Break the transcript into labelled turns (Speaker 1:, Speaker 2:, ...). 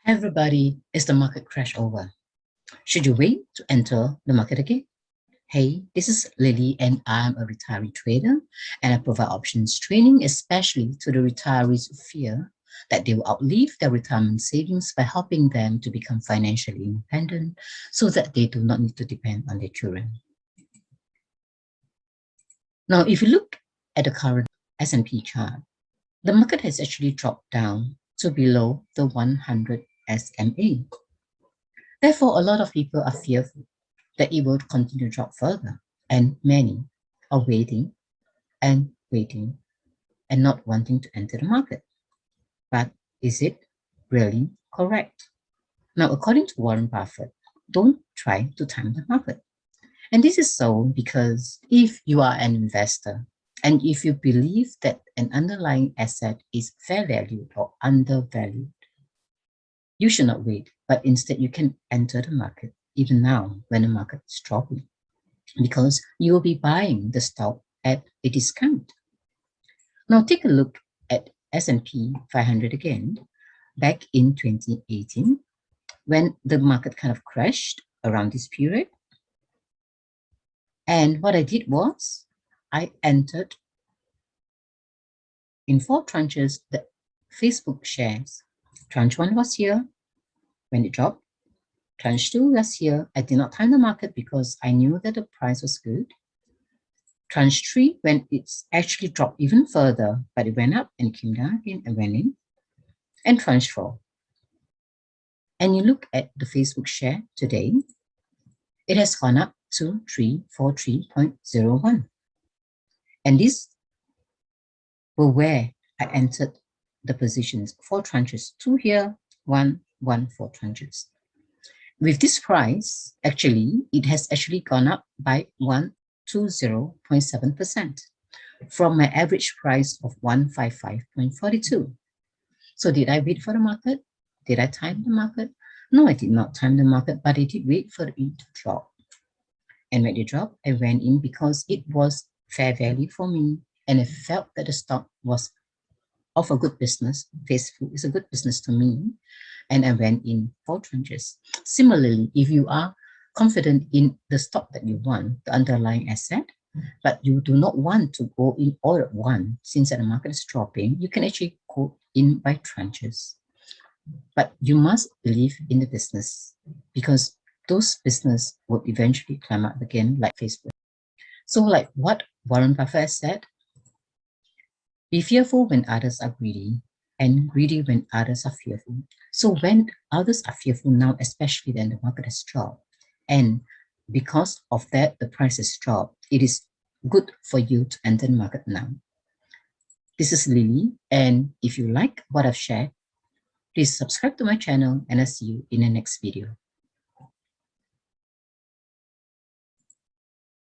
Speaker 1: Everybody, is the market crash over? Should you wait to enter the market again? Hey, this is Lili and I'm a retiree trader and I provide options training especially to the retirees who fear that they will outlive their retirement savings by helping them to become financially independent so that they do not need to depend on their children. Now, if you look at the current S&P chart, the market has actually dropped down to below the 100 SMA. Therefore, a lot of people are fearful that it will continue to drop further, and many are waiting and waiting and not wanting to enter the market. But is it really correct? Now, according to Warren Buffett, don't try to time the market. And this is so because if you are an investor and if you believe that an underlying asset is fair valued or undervalued, you should not wait, but instead you can enter the market even now when the market is dropping, because you will be buying the stock at a discount. Now take a look at S&P 500 again, back in 2018, when the market kind of crashed around this period. And what I did was, I entered in 4 tranches the Facebook shares. Tranche 1 was here when it dropped. Tranche 2 was here. I did not time the market because I knew that the price was good. Tranche 3, when it's actually dropped even further, but it went up and came down again and went in. And tranche 4. And you look at the Facebook share today, it has gone up to 343.01. And these were where I entered the positions, 4 tranches, 2 here, 1, 4 tranches. With this price, actually, it has actually gone up by 120.7% from my average price of 155.42. So did I wait for the market? Did I time the market? No, I did not time the market, but I did wait for it to drop. And when it dropped, I went in because it was fair value for me and I felt that the stock was of a good business. Facebook is a good business to me. And I went in 4 tranches. Similarly, if you are confident in the stock that you want, the underlying asset, but you do not want to go in all at once, since the market is dropping, you can actually go in by tranches. But you must believe in the business because those business will eventually climb up again, like Facebook. So like what Warren Buffett said, be fearful when others are greedy and greedy when others are fearful. So when others are fearful now, especially when the market has dropped, and because of that, the price has dropped, it is good for you to enter the market now. This is Lili, and if you like what I've shared, please subscribe to my channel and I'll see you in the next video.